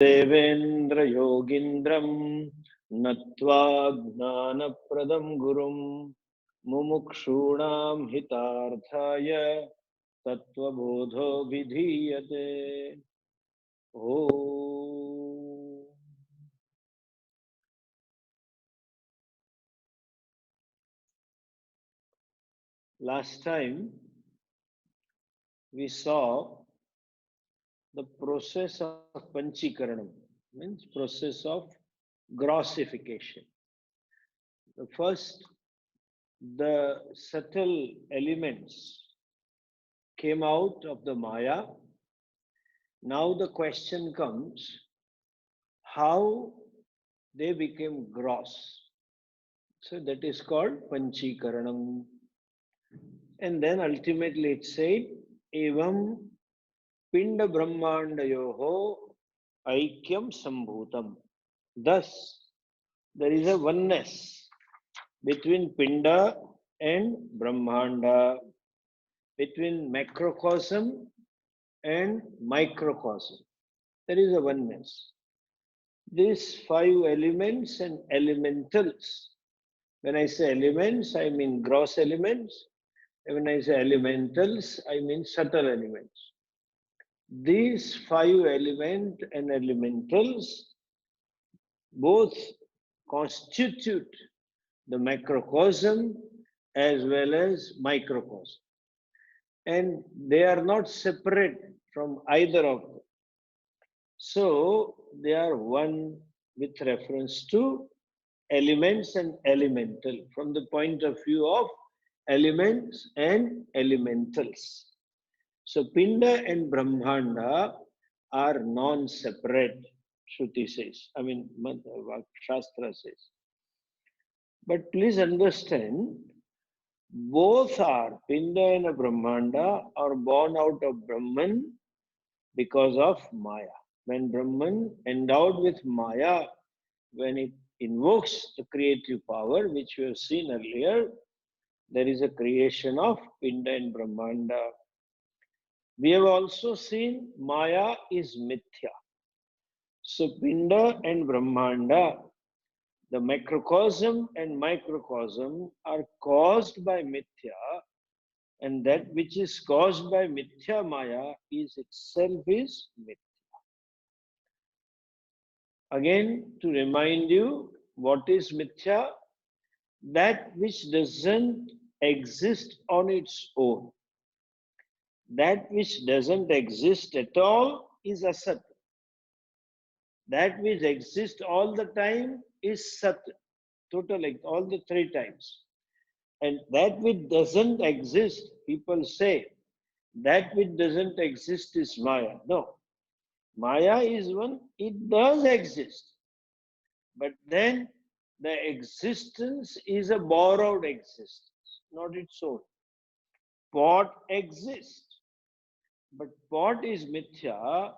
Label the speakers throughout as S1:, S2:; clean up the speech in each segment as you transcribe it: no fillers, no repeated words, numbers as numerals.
S1: Devendra Yogindram Natva Gnanapradam Gurum Mumukshunam Hitarthaya Tattvabodha Vidhiyate. Oh. Last time we saw the process of Panchikaranam, means process of grossification. First, the subtle elements came out of the Maya. Now the question comes, how they became gross. So that is called Panchikaranam. And then ultimately it said, Evam Pinda Brahmandayoho Aikyam Sambhutam. Thus, there is a oneness between Pinda and Brahmanda, between macrocosm and microcosm. There is a oneness. These five elements and elementals. When I say elements, I mean gross elements. And when I say elementals, I mean subtle elements. These five elements and elementals both constitute the macrocosm as well as microcosm. And they are not separate from either of them. So they are one with reference to elements and elemental from the point of view of elements and elementals. So Pinda and Brahmanda are non-separate, Shruti says. I mean, Shastra says. But please understand, both are, Pinda and Brahmanda, are born out of Brahman because of Maya. When Brahman, endowed with Maya, when it invokes the creative power, which we have seen earlier, there is a creation of Pinda and Brahmanda. We have also seen Maya is Mithya. So Pinda and Brahmanda, the macrocosm and microcosm, are caused by Mithya, and that which is caused by Mithya Maya is itself is Mithya. Again, to remind you, what is Mithya? That which doesn't exist on its own. That which doesn't exist at all is Asat. That which exists all the time is Sat, total, all the three times. And that which doesn't exist, people say, that which doesn't exist is Maya. No. Maya is one, it does exist. But then the existence is a borrowed existence, not its own. Pot exists, but pot is Mithya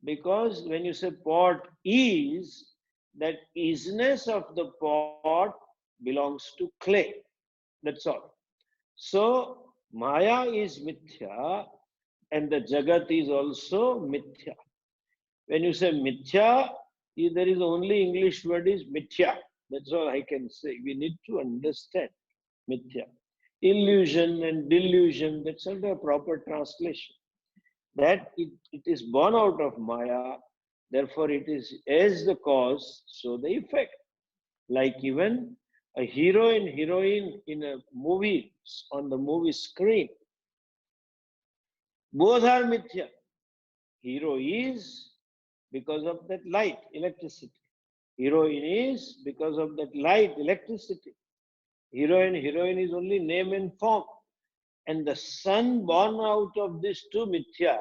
S1: because when you say pot is, that isness of the pot belongs to clay. That's all. So Maya is Mithya and the Jagat is also Mithya. When you say Mithya, there is only English word is Mithya. That's all I can say. We need to understand Mithya. Illusion and delusion, that's not a proper translation. That it is born out of Maya, therefore it is as the cause, so the effect. Like even a hero and heroine in a movie, on the movie screen, both are Mithya. Hero is because of that light, electricity. Heroine is because of that light, electricity. Hero and heroine is only name and form. And the son born out of these two Mithya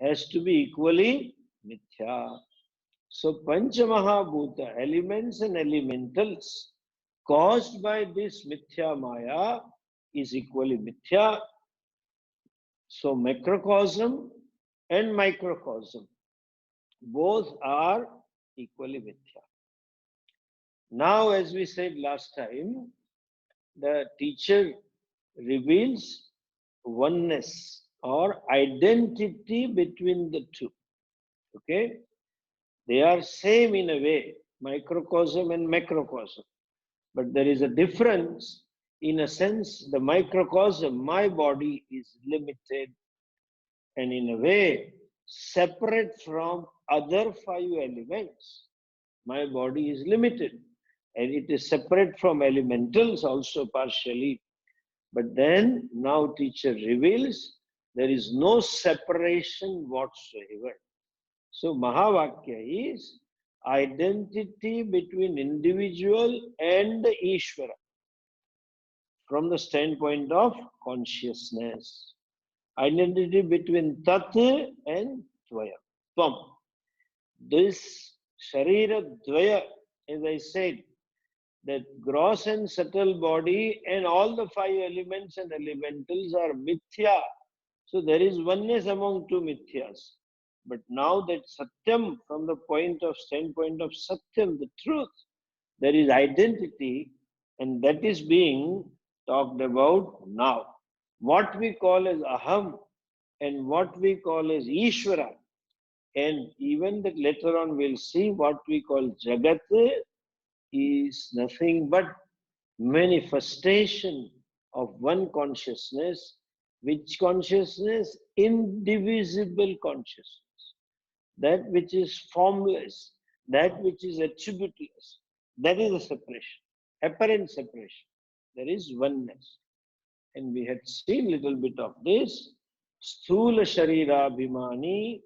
S1: has to be equally Mithya. So Panchamahabhuta, elements and elementals caused by this Mithya Maya is equally Mithya. So macrocosm and microcosm, both are equally Mithya. Now, as we said last time, the teacher reveals oneness or identity between the two. Okay? They are same in a way, microcosm and macrocosm. But there is a difference. In a sense, the microcosm, my body is limited and in a way separate from other five elements. My body is limited and it is separate from elementals also partially. But then now teacher reveals there is no separation whatsoever. So Mahavakya is identity between individual and the Ishvara from the standpoint of consciousness. Identity between Tat and Tvaya. Tvam. This Sharira Dvaya, as I said, that gross and subtle body and all the five elements and elementals are mithya. So there is oneness among two mithyas. But now that Satyam, from the standpoint of Satyam, the truth, there is identity, and that is being talked about now. What we call as Aham and what we call as Ishvara, and even that later on we'll see what we call Jagat is nothing but manifestation of one consciousness. Which consciousness? Indivisible consciousness. That which is formless, that which is attributeless. That is a separation, apparent separation. There is oneness. And we had seen little bit of this. Sthula Sharira Bhimani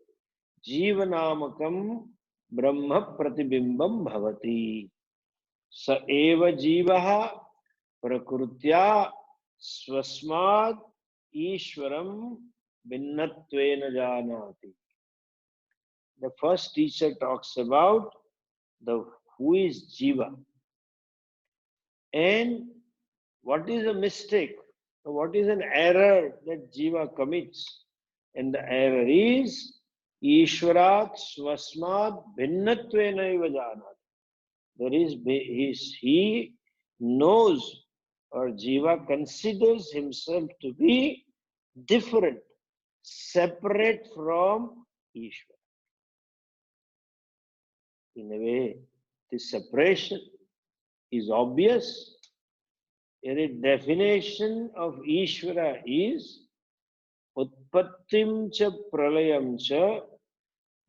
S1: Jivanamakam Brahma Pratibimbam Bhavati. Sa eva jivaha prakrutya swasmad ishwaram bhinnatvena janati. The first teacher talks about the who is jiva and what is a mistake, what is an error that jiva commits. And the error is ishwarat swasmad bhinnatvena janati. There is he knows or jiva considers himself to be different, separate from Ishvara. In a way, this separation is obvious. A definition of Ishvara is Utpattim cha pralayam cha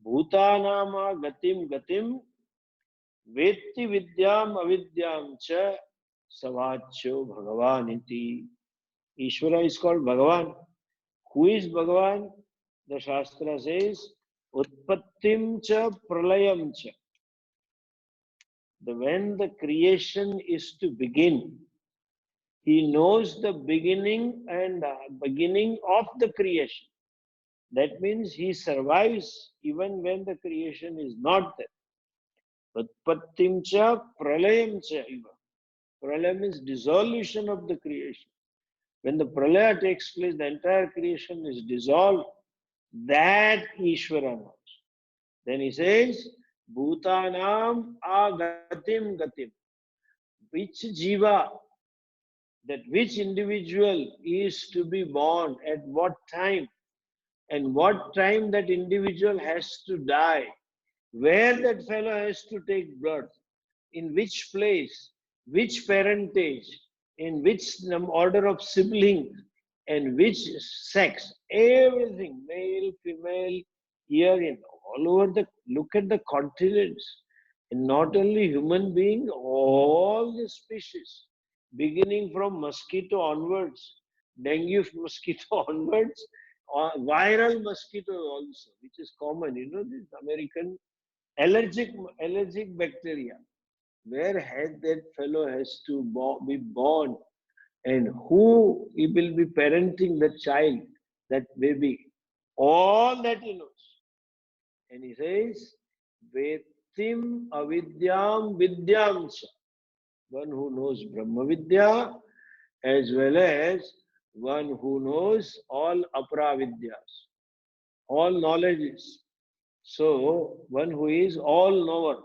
S1: bhutanama gatim gatim Vetti vidyam avidyam cha savachyo bhagavaniti. Ishvara is called Bhagavan. Who is Bhagavan? The Shastra says, Utpattim cha pralayam cha. When the creation is to begin, he knows the beginning and beginning of the creation. That means he survives even when the creation is not there. Utpattim cha pralayam cha iva. Pralayam is dissolution of the creation. When the pralaya takes place, the entire creation is dissolved. That Ishvara knows. Then he says, Bhutanam agatim gatim. Which jiva, that which individual is to be born at what time, and what time that individual has to die, where that fellow has to take birth, in which place, which parentage, in which order of sibling, and which sex, everything, male, female, here in all over the, look at the continents, and not only human being, all the species, beginning from mosquito onwards, dengue mosquito onwards, or viral mosquito also, which is common, this American allergic bacteria. Where had that fellow has to be born, and who he will be parenting the child, that baby, all that he knows. And he says, Vetim avidyam vidyam cha. One who knows Brahma Vidya as well as one who knows all Aparavidyas, all knowledges. So, one who is all knower,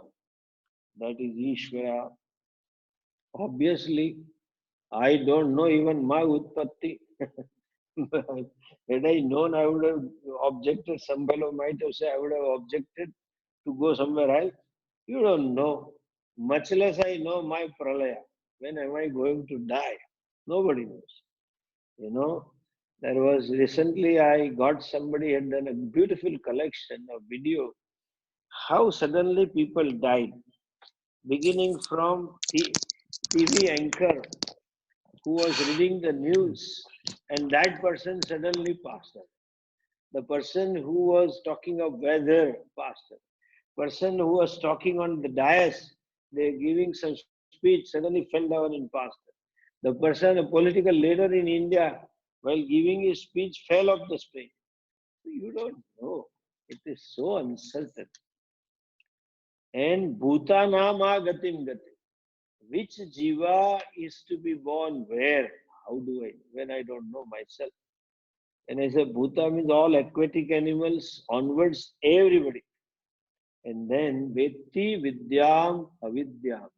S1: that is Ishvara. Obviously, I don't know even my Utpatti. Had I known, I would have objected. Some fellow might have said, I would have objected. to go somewhere else? You don't know. Much less I know my pralaya. When am I going to die? Nobody knows. You know, there was recently I got somebody had done a beautiful collection of video how suddenly people died, beginning from TV anchor who was reading the news and that person suddenly passed away. The person who was talking of weather passed away. Person who was talking on the dais, they giving some speech, suddenly fell down and passed away. The person, a political leader in India, while giving his speech, fell off the stage. You don't know. It is so uncertain. And Bhutanama Gatim Gati. Which jiva is to be born where? How do I, when I don't know myself? And I say Bhuta means all aquatic animals, onwards, everybody. And then Vetti Vidyam Avidyam.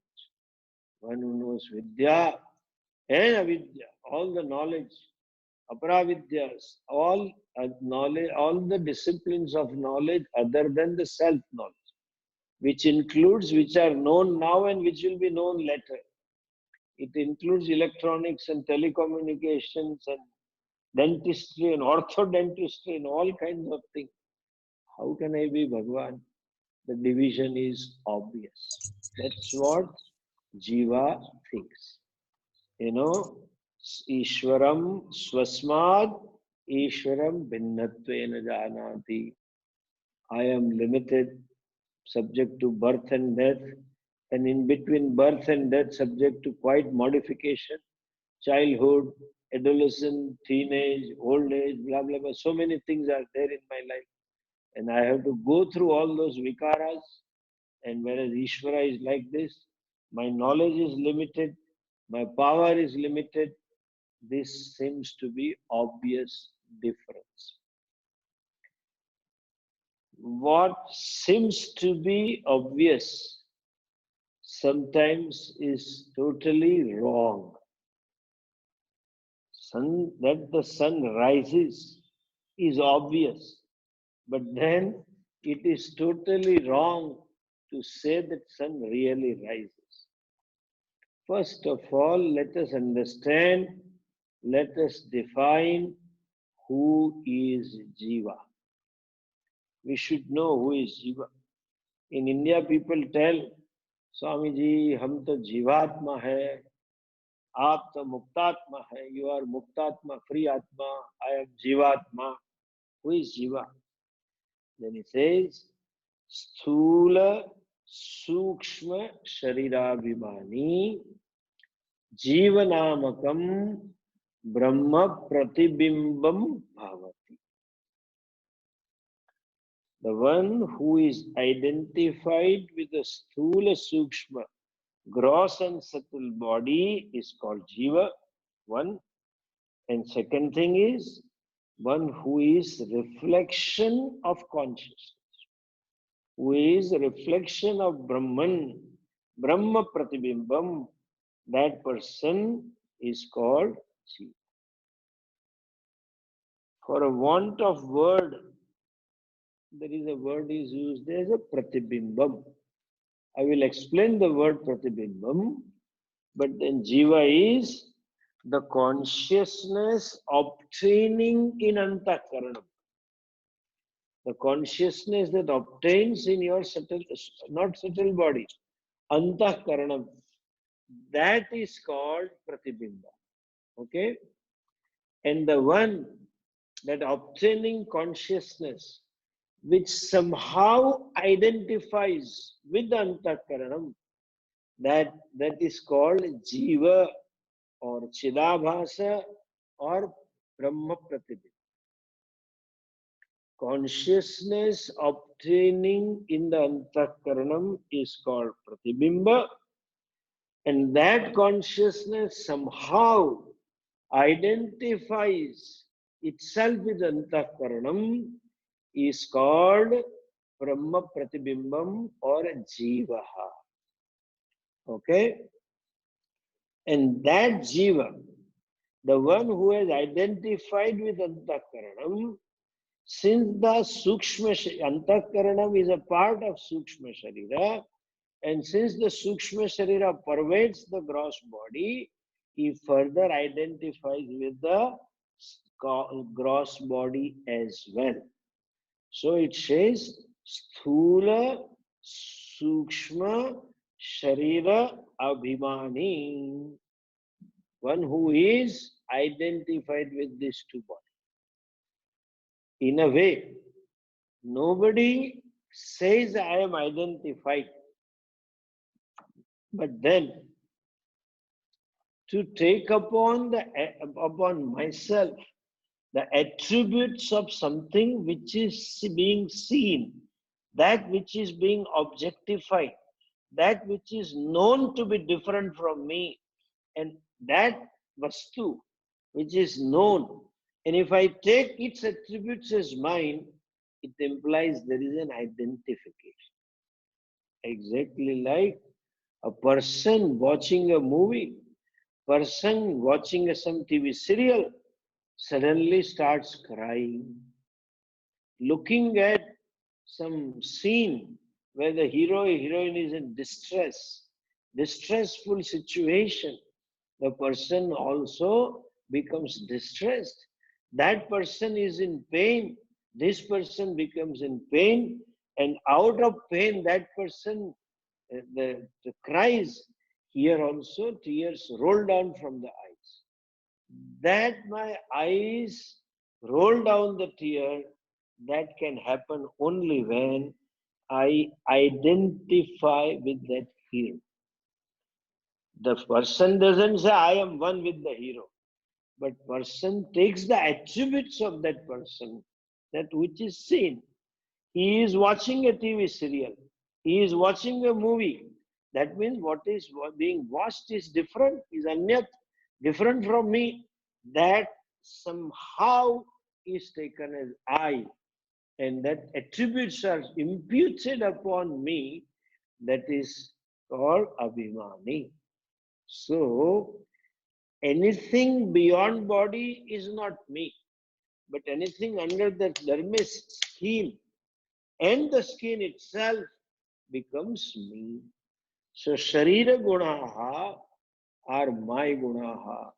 S1: One who knows Vidya and Avidya, all the knowledge, Aparavidyas, all knowledge, all the disciplines of knowledge other than the self-knowledge, which includes which are known now and which will be known later. It includes electronics and telecommunications and dentistry and orthodontistry and all kinds of things. How can I be Bhagwan? The division is obvious. That's what Jiva thinks. You know, Ishwaram Swasmad, Ishwaram Bhinnattvena Janati. I am limited, subject to birth and death, and in between birth and death, subject to quite modification, childhood, adolescence, teenage, old age, blah, blah, blah. So many things are there in my life. And I have to go through all those vikaras. And whereas Ishvara is like this, my knowledge is limited, my power is limited. This seems to be obvious difference. What seems to be obvious sometimes is totally wrong. That the sun rises is obvious, but then it is totally wrong to say that sun really rises. First of all, let us understand, let us define who is Jiva. We should know who is Jiva. In India, people tell, Swamiji, hum to Jivatma hai, aap to Muktatma hai, you are Muktatma, free Atma, I am Jivatma. Who is Jiva? Then he says, Sthula Sukshma Sharirabhimani Jivanamakam Brahma Pratibimbam Bhavati. The one who is identified with the Sthula Sukshma, gross and subtle body is called Jiva, one. And second thing is, one who is reflection of consciousness, who is reflection of Brahman, Brahma Pratibimbam, that person is called Jiva. For a want of word, there is a word is used as a Pratibimbam. I will explain the word Pratibimbam, but then Jiva is the consciousness obtaining in Antakaranam. The consciousness that obtains in your subtle, not subtle body, Antakaranam. That is called Pratibimba. Okay? And the one that obtaining consciousness which somehow identifies with the Antakaranam, that is called Jiva or Chidabhasa or Brahma Pratibimba. Consciousness obtaining in the Antakaranam is called Pratibimba, and that consciousness somehow identifies itself with Antakaranam is called Brahma Pratibimbam or Jivaha. Okay? And that Jiva, the one who has identified with Antakaranam, Since the Antakaranam is a part of Sukshma Sharira, and since the Sukshma Sharira pervades the gross body, he further identifies with the gross body as well. So it says Sthula Sukshma Sharira Abhimani, one who is identified with these two bodies. In a way, nobody says I am identified, but then to take upon myself the attributes of something which is being seen, that which is being objectified, that which is known to be different from me, and that vastu which is known, and if I take its attributes as mine, it implies there is an identification. Exactly like a person watching a movie, person watching some TV serial suddenly starts crying, looking at some scene where the hero or heroine is in distressful situation, the person also becomes distressed. That person is in pain, this person becomes in pain, and out of pain, that person the cries. Here also, tears roll down from the eyes. That my eyes roll down the tear, that can happen only when I identify with that hero. The person doesn't say I am one with the hero, but person takes the attributes of that person, that which is seen. He is watching a TV serial, he is watching a movie. That means what is being watched is different, is anyat, different from me. That somehow is taken as I, and that attributes are imputed upon me. That is called Abhimani. So, anything beyond body is not me, but anything under the dermis skin and the skin itself becomes me. So, Sharira Gunaha are my Gunaha.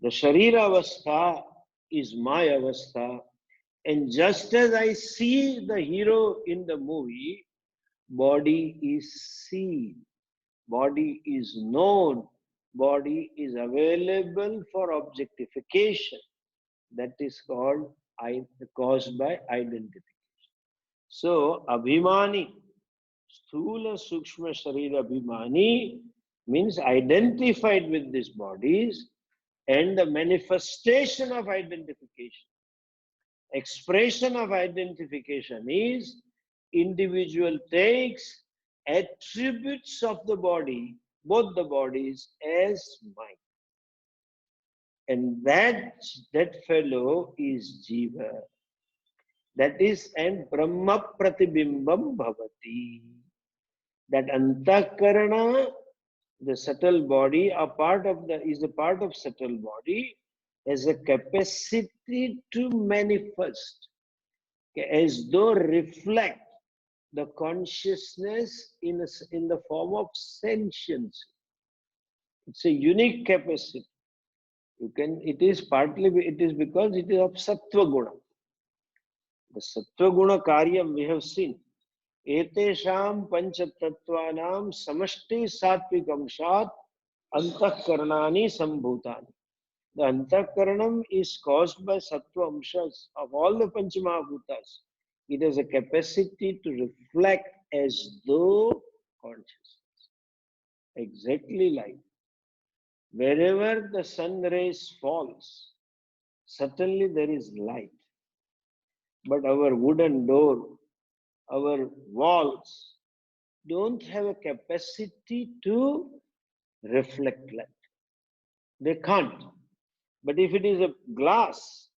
S1: The Sharira Avastha is my Avastha. And just as I see the hero in the movie, body is seen, body is known, body is available for objectification. That is caused by identification. So, Abhimani, Sthula Sukshma Sharira Abhimani means identified with these bodies, and the manifestation of identification, expression of identification is individual takes attributes of the body, both the bodies, as mine. And that fellow is Jiva. That is, and Brahma Pratibimbam Bhavati. That Antakarana, the subtle body, is a part of subtle body, has a capacity to manifest, as though reflect the consciousness in the form of sentience. It's a unique capacity. It is because it is of Sattva Guna. The Sattva Guna Karyam we have seen. Etesham Panchatattvanam Samashti Sattvikamshat Antakaranani Sambhutani. The Antakaranam is caused by Sattva Amshas of all the Panchamahabhutas. It has a capacity to reflect as though consciousness. Exactly like wherever the sun rays falls, certainly there is light. But our wooden door, our walls don't have a capacity to reflect light. They can't. But if it is a glass,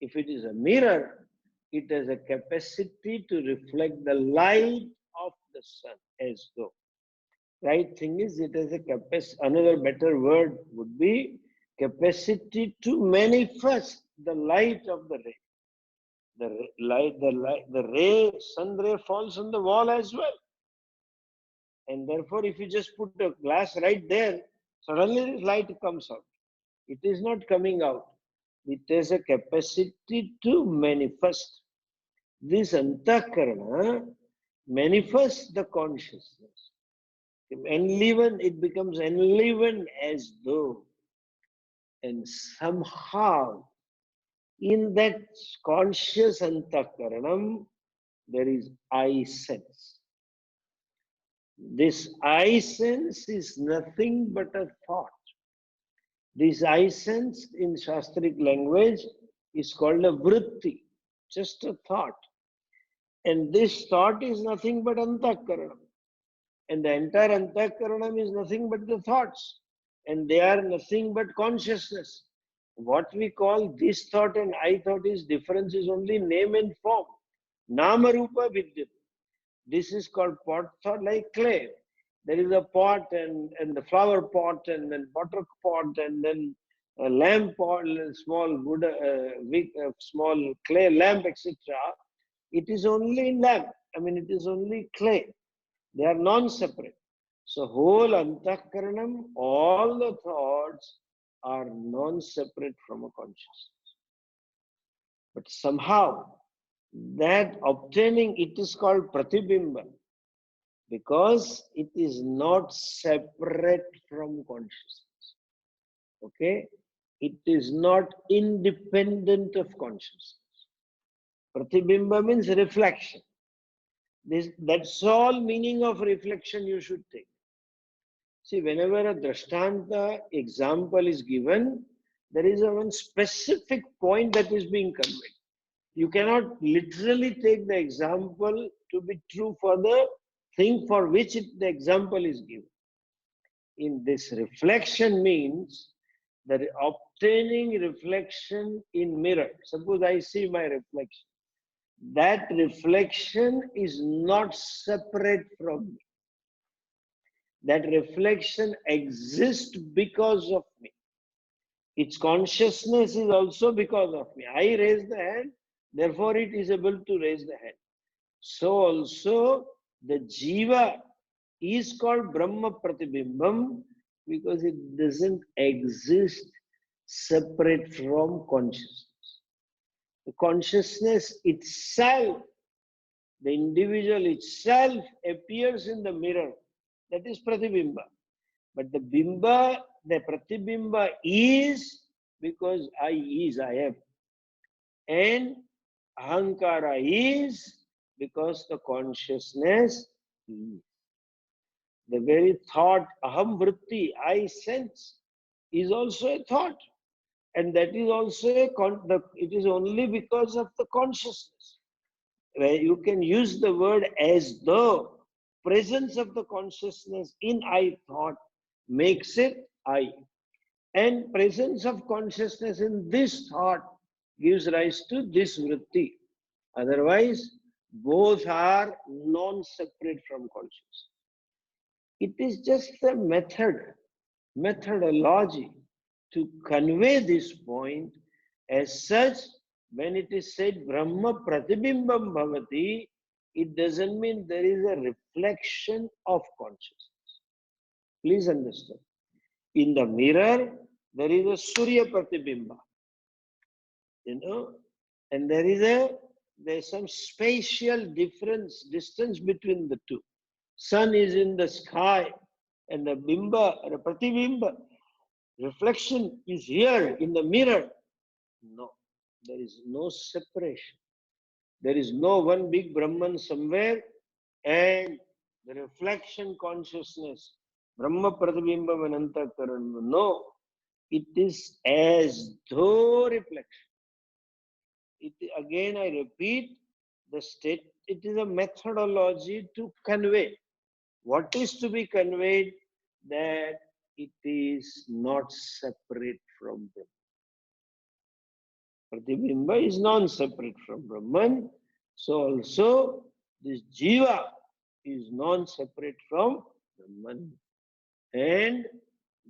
S1: if it is a mirror, it has a capacity to reflect the light of the sun as though. Right thing is, it has a capacity, another better word would be capacity to manifest the light of the ray. The ray, sun ray falls on the wall as well. And therefore, if you just put a glass right there, suddenly this light comes out. It is not coming out. It has a capacity to manifest. This antakarana manifests the consciousness. Enliven, it becomes enlivened as though. And somehow, in that conscious antakaranam, there is I sense. This I sense is nothing but a thought. This I sense in Shastric language is called a vritti, just a thought. And this thought is nothing but antakaranam. And the entire antakaranam is nothing but the thoughts. And they are nothing but consciousness. What we call this thought and I thought is difference is only name and form. Nama rupa vidyate. This is called pot thought, like clay. There is a pot and the flower pot and then butter pot and then a lamp pot, small Buddha, small clay lamp, etc. It is only lamp. I mean, it is only clay. They are non-separate. So whole antakaranam, all the thoughts are non-separate from a consciousness. But somehow that obtaining, it is called pratibimba, because it is not separate from consciousness. Okay? It is not independent of consciousness. Pratibimba means reflection. That's all meaning of reflection you should take. See, whenever a drashtanta example is given, there is a one specific point that is being conveyed. You cannot literally take the example to be true for the thing for which the example is given. In this, reflection means that obtaining reflection in mirror. Suppose I see my reflection. That reflection is not separate from me. That reflection exists because of me. Its consciousness is also because of me. I raise the hand, therefore it is able to raise the hand. So also the jiva is called Brahma Pratibimbam because it doesn't exist separate from consciousness. The consciousness itself, the individual itself appears in the mirror. That is Pratibimba. But the Bimba, the Pratibimba is because I am. And Ahankara is because the consciousness is. The very thought, Aham Vritti, I sense, is also a thought. And that is also it is only because of the consciousness. Where you can use the word as though presence of the consciousness in I thought makes it I. And presence of consciousness in this thought gives rise to this vritti. Otherwise, both are non-separate from consciousness. It is just a methodology to convey this point. As such, when it is said Brahma Pratibimbam Bhavati, it doesn't mean there is a reflection of consciousness. Please understand. In the mirror, there is a Surya Pratibimba. And there's some spatial distance between the two. Sun is in the sky and the bimba, the pratibimba, reflection is here in the mirror. No, there is no separation. There is no one big Brahman somewhere and the reflection consciousness, Brahma Pratibimba Vananta Karan. No, it is as though reflection. Again, I repeat, it is a methodology to convey. What is to be conveyed? That it is not separate from Brahman. Pratibimba is non-separate from Brahman. So also this jiva is non-separate from Brahman. And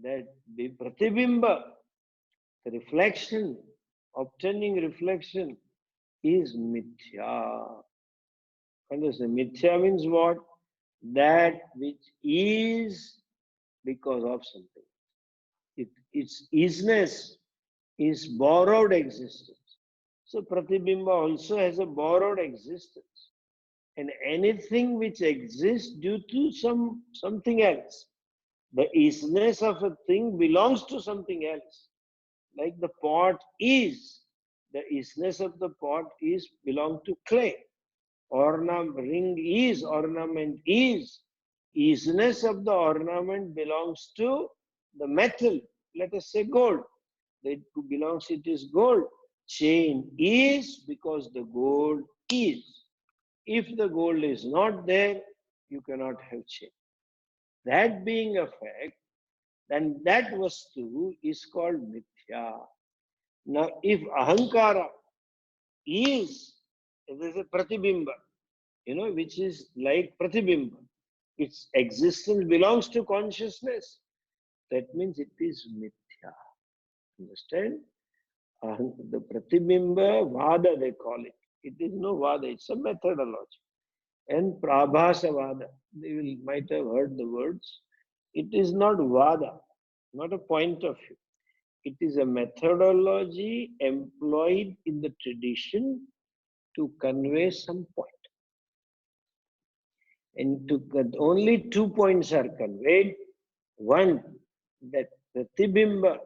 S1: that the Pratibimba, the reflection, obtaining reflection, is mithya. Understand? Mithya means what? That which is because of something. Its isness is borrowed existence. So Pratibimba also has a borrowed existence. And anything which exists due to something else. The isness of a thing belongs to something else. Like the pot is. The isness of the pot is belong to clay. Ring is, ornament is. Isness of the ornament belongs to the metal. Let us say gold. It belongs, it is gold. Chain is because the gold is. If the gold is not there, you cannot have chain. That being a fact, then that vastu is called mithya. Now, if ahankara is, there is a pratibimba, which is like pratibimba. Its existence belongs to consciousness. That means it is mithya. Understand? The pratibimba vada, they call it. It is no vada, it's a methodology. And prabhasa vada, they might have heard the words. It is not vada, not a point of view. It is a methodology employed in the tradition to convey some point. And only 2 points are conveyed. One, that Pratibimba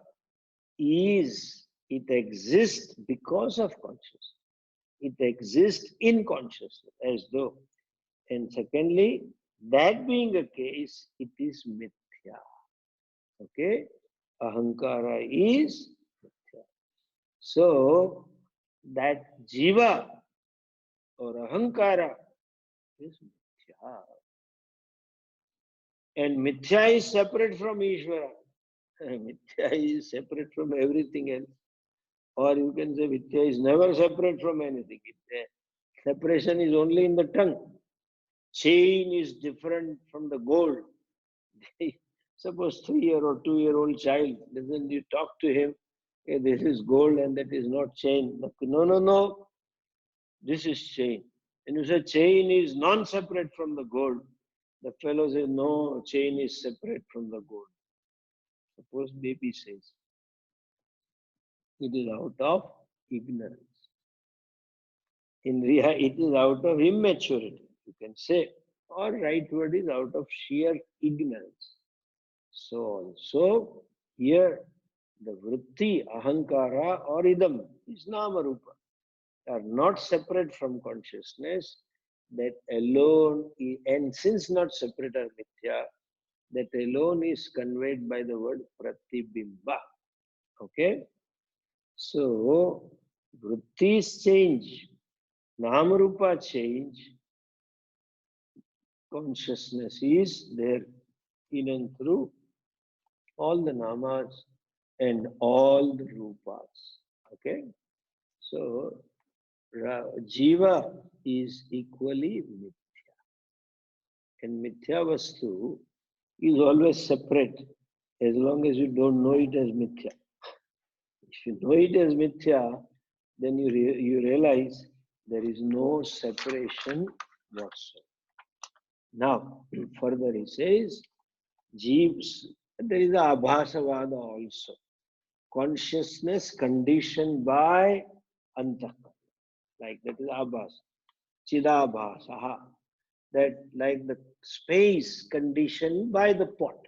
S1: it exists because of consciousness. It exists in consciousness, as though. And secondly, that being a case, it is mithya. Okay? Ahankara is mithya. So, that jiva or ahankara is mithya. And mithya is separate from Ishvara. Mithya is separate from everything else. Or you can say mithya is never separate from anything. Separation is only in the tongue. Chain is different from the gold. Suppose 3-year or 2-year-old child, doesn't you talk to him, hey, this is gold and that is not chain. No. This is chain. And you say chain is non-separate from the gold. The fellow says, no, chain is separate from the gold. Suppose baby says, it is out of ignorance. In reality, it is out of immaturity, you can say. Or right word is out of sheer ignorance. So also, here, the vritti, ahankara or idam is nama rupa. Are not separate from consciousness, that alone, and since not separate are mithya, that alone is conveyed by the word pratibimba. Okay? So, vrittis change, namarupa change, consciousness is there in and through all the namas and all the rupas. Okay? So, jiva is equally mithya. And mithya vastu is always separate as long as you don't know it as mithya. If you know it as mithya, then you realize there is no separation whatsoever. Now, further he says, jeeves, there is a abhasavada also. Consciousness conditioned by antaka. Like that is abhas. Chidabhasaha. That like the space conditioned by the pot.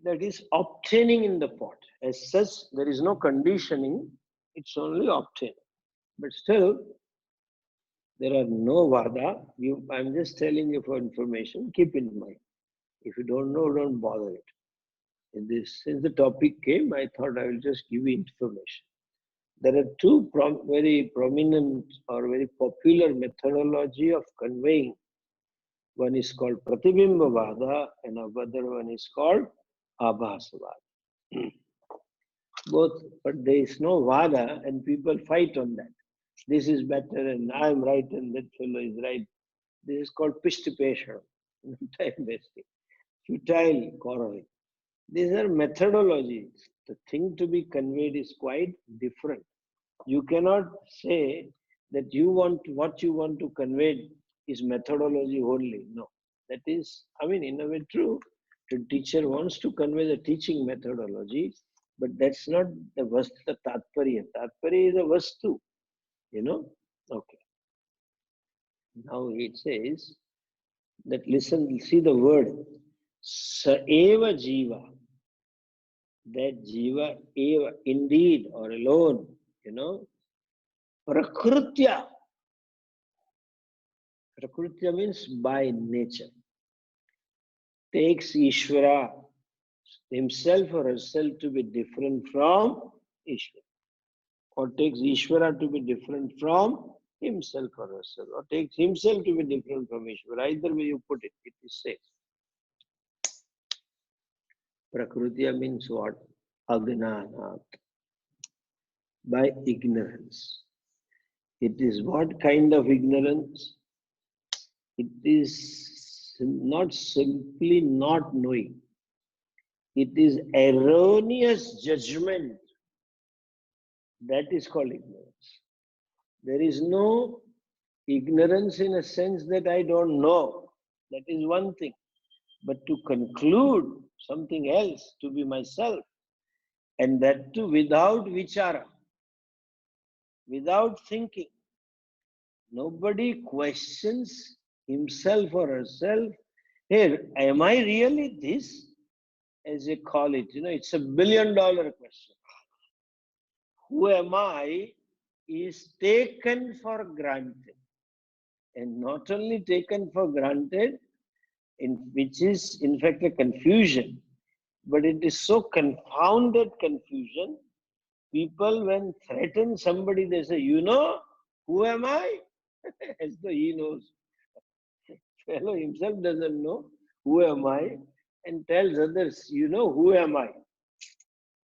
S1: That is obtaining in the pot. As such, there is no conditioning, it's only obtaining. But still, there are no vada. I'm just telling you for information, keep in mind. If you don't know, don't bother it. Since the topic came, I thought I will just give you information. There are two very prominent or very popular methodology of conveying. One is called Pratibimba and another one is called Abhasavada. Both, but there is no Vada and people fight on that. This is better and I am right and that fellow is right. This is called Pishtipesha, time wasting, futile quarreling. These are methodologies. The thing to be conveyed is quite different. You cannot say that what you want to convey is methodology only. No, that is, I mean, in a way true. The teacher wants to convey the teaching methodology, but that's not the the tatparya. Tatparya is a vastu, you know. Okay. Now it says that listen, see the word sa eva jiva, that jiva eva, indeed or alone, you know, prakrutya. Prakrutya means by nature. Takes Ishvara, himself or herself, to be different from Ishvara. Or takes Ishvara to be different from himself or herself. Or takes himself to be different from Ishvara. Either way you put it, it is safe. Prakrutya means what? Agnanat. By ignorance. It is what kind of ignorance? It is not simply not knowing. It is erroneous judgment. That is called ignorance. There is no ignorance in a sense that I don't know. That is one thing. But to conclude something else to be myself, and that too without vichara, without thinking. Nobody questions himself or herself. Hey, am I really this? As they call it, you know, it's a $1 billion question. Who am I is taken for granted. And not only taken for granted, which is in fact a confusion, but it is so confounded confusion. People, when threaten somebody, they say, you know, who am I? As though he knows. Fellow himself doesn't know, who am I? And tells others, you know, who am I?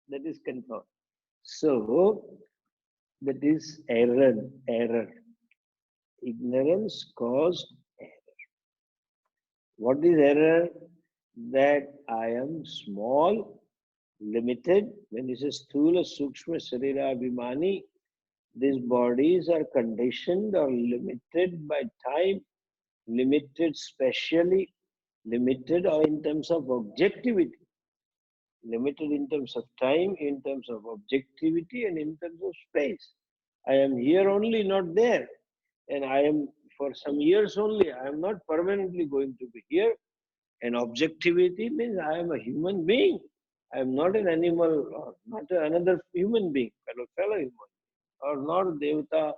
S1: That is confounded. So, that is error. Ignorance caused error. What is error? That I am small, limited. When it says Sthula, Sukshma, Sharira, Abhimani, these bodies are conditioned or limited by time, limited spatially, limited or in terms of objectivity. Limited in terms of time, in terms of objectivity, and in terms of space. I am here only, not there. And I am for some years only. I am not permanently going to be here. And objectivity means I am a human being. I am not an animal or not another human being, fellow human, or nor Devata,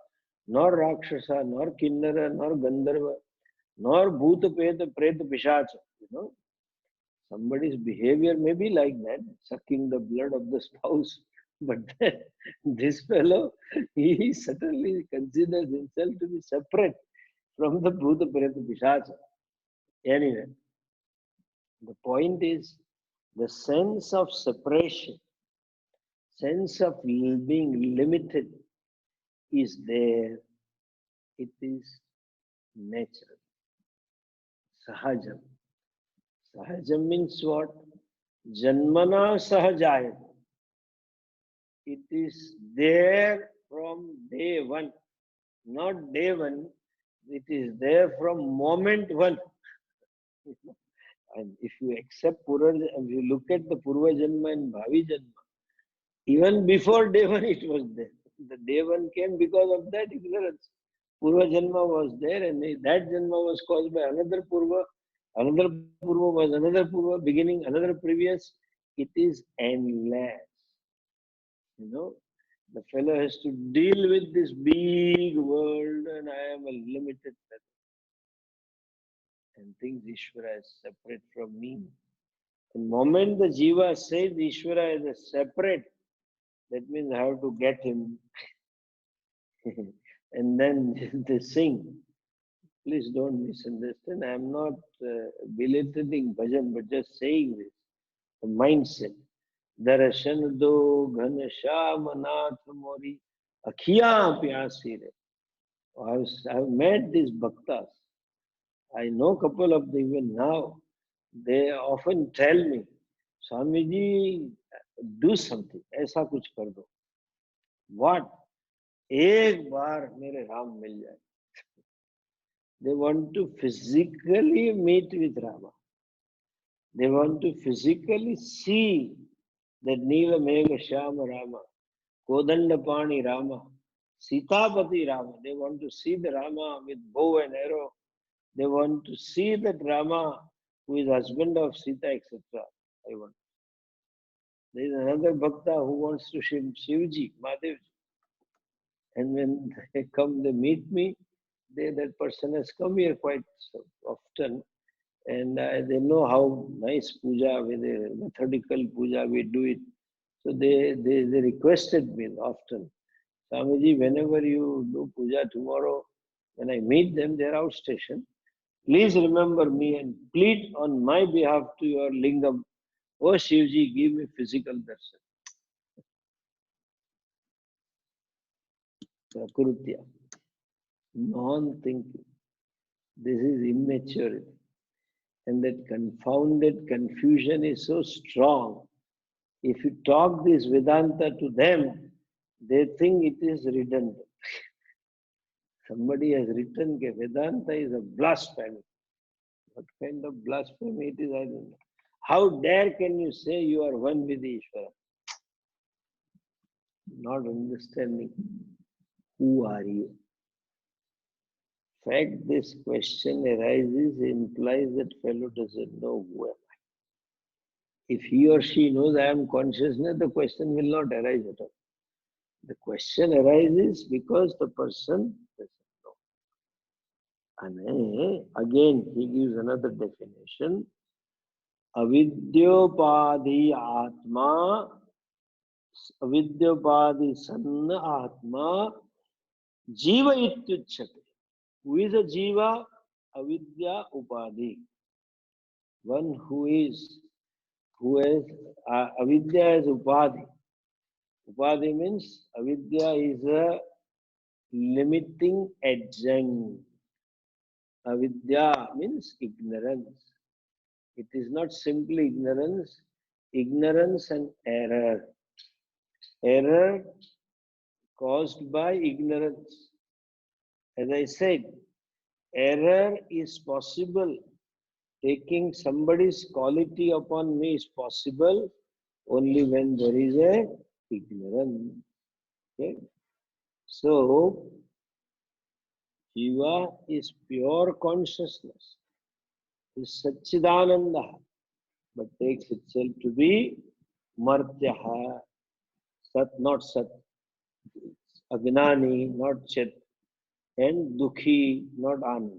S1: nor Rakshasa, nor Kinnara, nor Gandharva, nor Bhuta, Peta, Preta, Pishacha. You know, somebody's behavior may be like that, sucking the blood of the spouse. But this fellow, he certainly considers himself to be separate from the Bhuta, Preta, Pishacha. Anyway, the point is the sense of separation, sense of being limited is there. It is natural. Sahajam. Sahajam means what? Janmana sahajayam. It is there from day one. Not day one, it is there from moment one. And if you accept if you look at the Purva Janma and Bhavi Janma, even before day one it was there. The day one came because of that ignorance. Purva Janma was there, and that Janma was caused by another Purva. Another Purva was another Purva, beginning another previous. It is endless. You know, the fellow has to deal with this big world, and I am a limited fellow. And thinks Ishvara is separate from me. The moment the Jiva says Ishvara is a separate, that means I have to get him. And then they sing. Please don't misunderstand. I am not belittling bhajan, but just saying this. The mindset. Darshan do ghan sham nath mori akhiyan pyasi re. I've met these bhaktas. I know a couple of them even now. They often tell me, Swamiji, do something. Aisa kuch kar do. What? एक बार मेरे राम मिल जाए. They want to physically meet with Rama. They want to physically see that Neela Megha Shyama Rama, Kodandapani Rama, Sitapati Rama. They want to see the Rama with bow and arrow. They want to see that Rama who is husband of Sita, etc. I want. There is another Bhakta who wants to see Shivji, Madhavji. And when they come, they meet me. That person has come here quite often. And they know how nice puja, with a methodical puja we do it. So they requested me often, Swamiji, whenever you do puja tomorrow, when I meet them, they are outstation. Please remember me and plead on my behalf to your lingam. Oh Shivji, give me physical darshan. Prakrutya, non-thinking. This is immaturity. And that confounded confusion is so strong. If you talk this Vedanta to them, they think it is redundant. Somebody has written that Vedanta is a blasphemy. What kind of blasphemy it is, I don't know. How dare can you say you are one with Ishvara? Not understanding who are you. In fact, this question arises, implies that fellow doesn't know who am I. If he or she knows I am consciousness, the question will not arise at all. The question arises because the person doesn't know. And again, he gives another definition. Avidyopadhi atma, avidyopadhi sanna atma, jiva ityuchyate. Who is a jiva? Avidya upadhi. One who has avidya is upadhi. Upadhi means avidya is a limiting adjunct. Avidya means ignorance. It is not simply ignorance, ignorance and error. Error caused by ignorance. As I said, error is possible. Taking somebody's quality upon me is possible only when there is a ignorance. Okay? So, Jiva is pure consciousness, is Satchidananda, but takes itself to be Martyaha, Sat, not Sat, Agnani, not Chet, and Dukhi, not Ananda.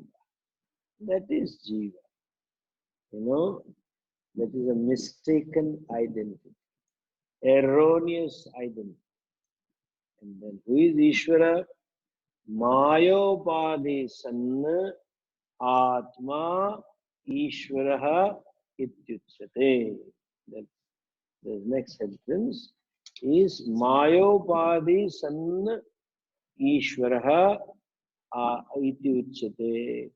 S1: That is Jiva. That is a mistaken identity, erroneous identity. And then who is Ishvara? Mayopadhi sanna atma Ishvaraha ityuchyate. That the next sentence is Mayopadhi sanna Ishvaraha ityuchyate.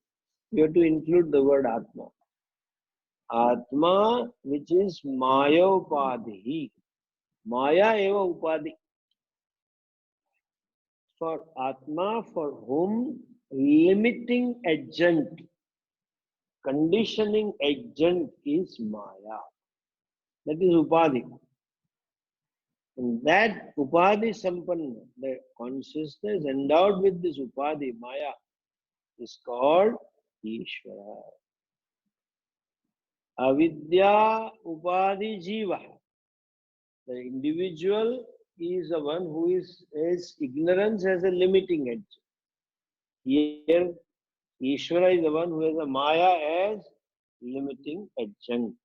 S1: You have to include the word Atma. Atma, which is Maya Upadhi. Maya eva Upadhi. For Atma, for whom limiting agent, conditioning agent is Maya. That is Upadhi. And that Upadhi Sampanna, the consciousness endowed with this Upadhi, Maya, is called Ishvara. Avidya Upadhi Jiva. The individual is the one who is ignorance as a limiting edge. Here, Ishvara is the one who has a Maya as limiting adjunct.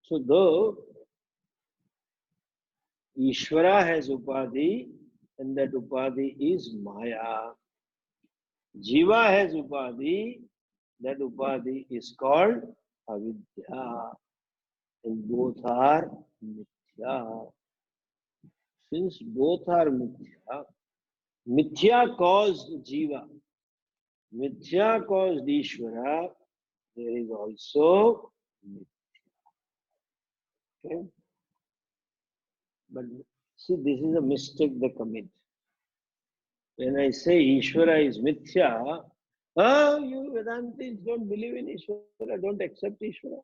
S1: So, though Ishvara has Upadhi, and that Upadhi is Maya. Jiva has Upadhi, that Upadhi is called Avidya. And both are Mithya. Since both are Mithya, Mithya caused Jiva, Mithya caused Ishvara, there is also Mithya. Okay? But see, this is a mistake they commit. When I say Ishvara is mithya, you Vedantis don't believe in Ishvara, don't accept Ishvara.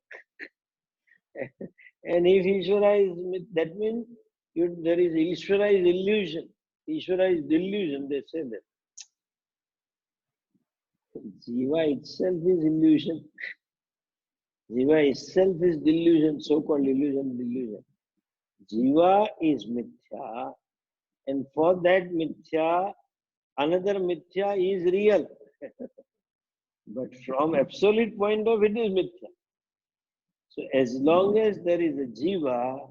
S1: And if Ishvara is that means there is Ishvara is illusion. Ishvara is delusion, they say that. Jiva itself is illusion. Jiva itself is delusion, so-called delusion. Jiva is mithya, and for that mithya, another mithya is real. But from absolute point of view, it is mithya. So as long as there is a jiva,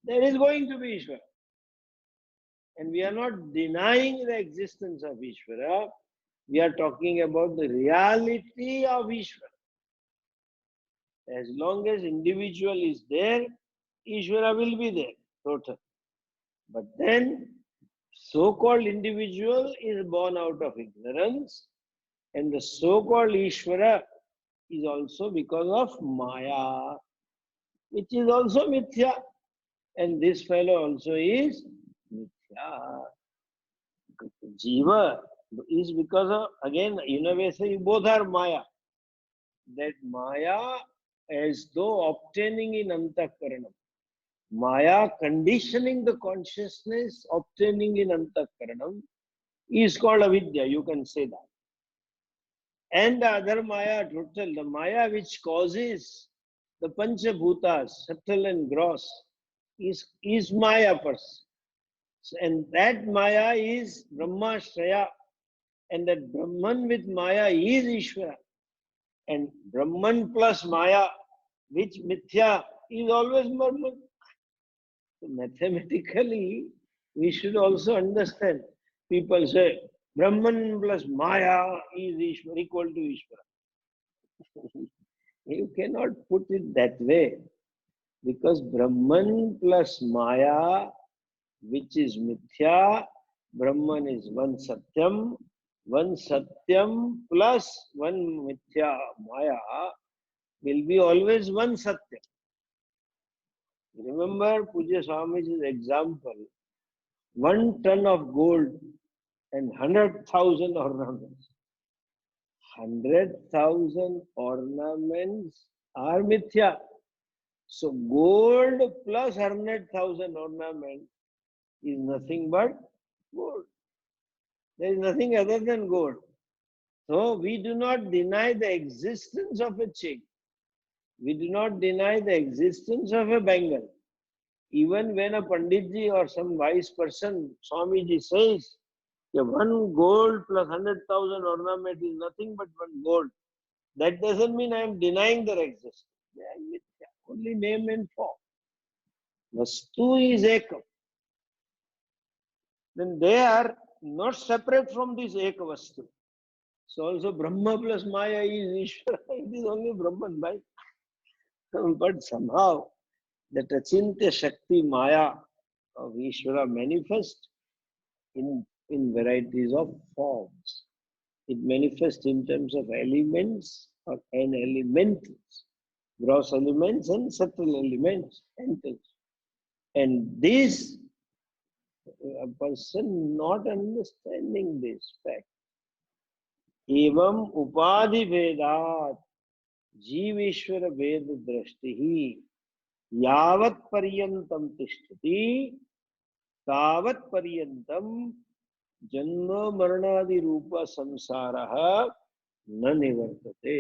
S1: there is going to be Ishvara. And we are not denying the existence of Ishvara. We are talking about the reality of Ishvara. As long as individual is there, Ishvara will be there, total. But then, so-called individual is born out of ignorance, and the so-called Ishvara is also because of Maya, which is also mithya. And this fellow also is mithya. Jiva is because of, again, universally, both are Maya. That Maya, as though obtaining in Antakaranam. Maya conditioning the consciousness, obtaining in Antakaranam, is called avidya, you can say that. And the other Maya, total, the Maya which causes the Panchabhutas, subtle and gross, is Maya person. And that Maya is Brahmashraya. And that Brahman with Maya is Ishvara. And Brahman plus Maya, which mithya, is always Brahman. So mathematically, we should also understand. People say, Brahman plus Maya is Ishvara, equal to Ishvara. You cannot put it that way. Because Brahman plus Maya, which is mithya, Brahman is one Satyam plus one mithya, Maya, will be always one Satyam. Remember Pujya Swamiji's example, 1 ton of gold and 100,000 ornaments. 100,000 ornaments are mithya. So gold plus 100,000 ornaments is nothing but gold. There is nothing other than gold. So we do not deny the existence of a chain. We do not deny the existence of a bangle. Even when a Panditji or some wise person, Swamiji says, one gold plus 100,000 ornament is nothing but one gold. That doesn't mean I am denying their existence. They are mithya, only name and form. Vastu is ekam. Then they are not separate from this Eka Vastu. So also Brahma plus Maya is Ishvara. It is only Brahman, right? But somehow that Achintya Shakti Maya of Ishvara manifests in varieties of forms. It manifests in terms of elements and elementals, gross elements and subtle elements. And this, a person not understanding this fact, evam upadhi vedat Jiveshwar वेद दृष्टि ही यावत् पर्यंतम तिष्ठति तावत् पर्यंतम जन्म मरणादि रूप संसारः न निवर्तते.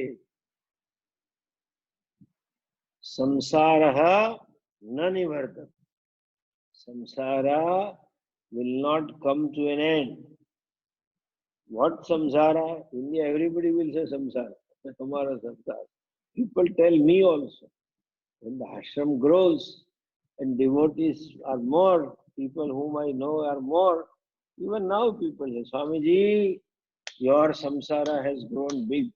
S1: संसारः न निवर्तते. Samsara will not come to an end. What samsara? India, everybody will say samsara. Hamara samsara. People tell me also. When the ashram grows and devotees are more, people whom I know are more, even now people say, Swamiji, your samsara has grown big.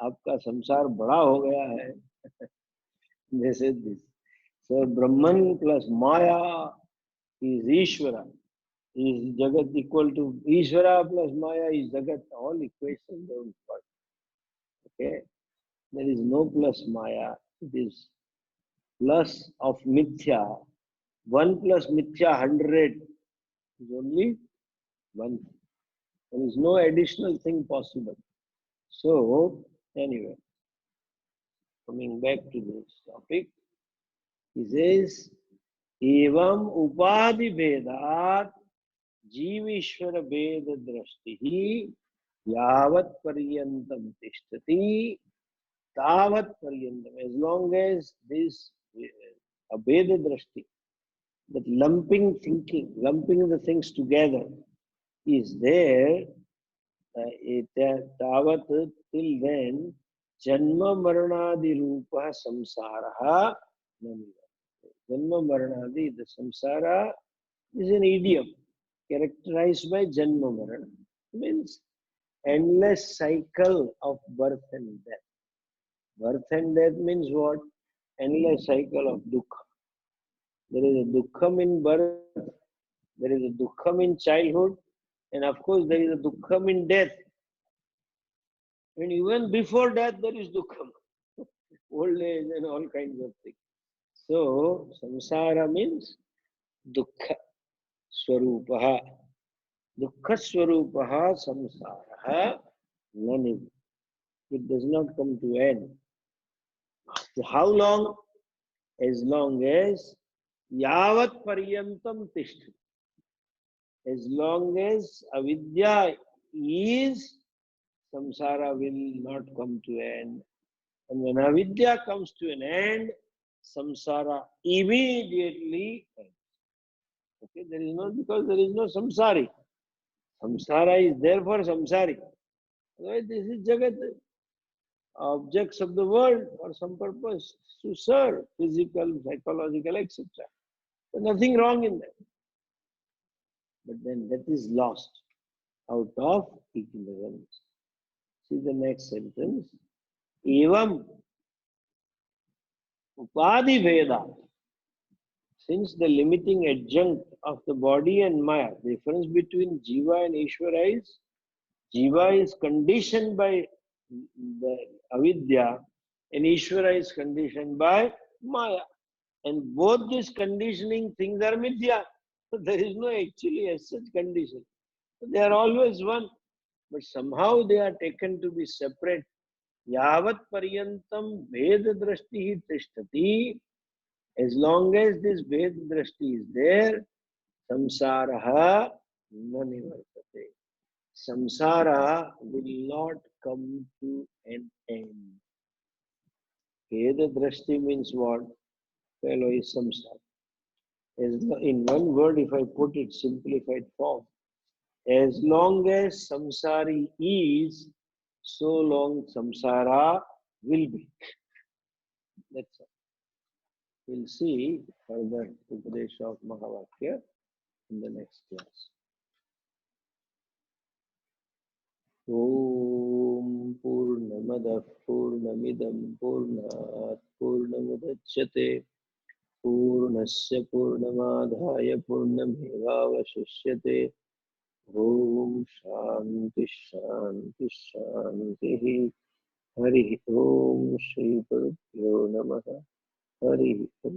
S1: आपका संसार बड़ा हो गया है. They said this. So Brahman plus Maya is Ishvara. Is Jagat equal to Ishvara plus Maya is Jagat. All equations don't work. Okay? There is no plus Maya. It is plus of Mithya. 1 plus mithya 100 is only 1. There is no additional thing possible. So, anyway, coming back to this topic, he says, Evam upadhi vedat Jiveshwar भेद दृष्टि यावत् पर्यंतम तिष्ठति तावत् पर्यंतम. As long as this abheda drashti, that lumping thinking, lumping the things together is there, tavat, till then, janma marnadi rupa samsara naniva. Janma marnadi, the samsara is an idiom characterized by janma marana, means endless cycle of birth and death. Birth and death means what? Endless cycle of dukkha. There is a dukkham in birth, there is a dukkham in childhood, and of course there is a dukkham in death. And even before death there is dukkham, old age and all kinds of things. So samsara means dukkha swarupaha. Dukkha swarupaha samsaraha nani. It does not come to end. How long? As long as yavat paryantam tishthati. As long as avidya is, samsara will not come to end. And when avidya comes to an end, samsara immediately ends. Okay, there is no, because there is no samsari. Samsara is there for samsari. Otherwise, this is jagat, objects of the world for some purpose to serve, physical, psychological, etc. So nothing wrong in that. But then that is lost out of ignorance. See the next sentence. Evam upadhi veda. Since the limiting adjunct of the body and Maya, the difference between Jiva and Ishvara is, Jiva is conditioned by the avidya and Ishvara is conditioned by Maya. And both these conditioning things are mithya. So there is no actually as such condition. So they are always one. But somehow they are taken to be separate. Yavat paryantam veda drashti tishtati. As long as this veda drashti is there, samsaraha nanivartate. Samsara will not come to an end. Veda drashti means what? Fellow is samsara. In one word, if I put it simplified form, as long as samsari is, so long samsara will be. That's all. We'll see further Upadesha of Mahavakya in the next class. Om Purnamada Purnamidam Purnat Purnamudachyate Purnasya Purnamadhaya Purnamevavashishyate. Om Shanti Shanti Shanti. Hari Om Shri Parabhyo Namaha. Hari Om.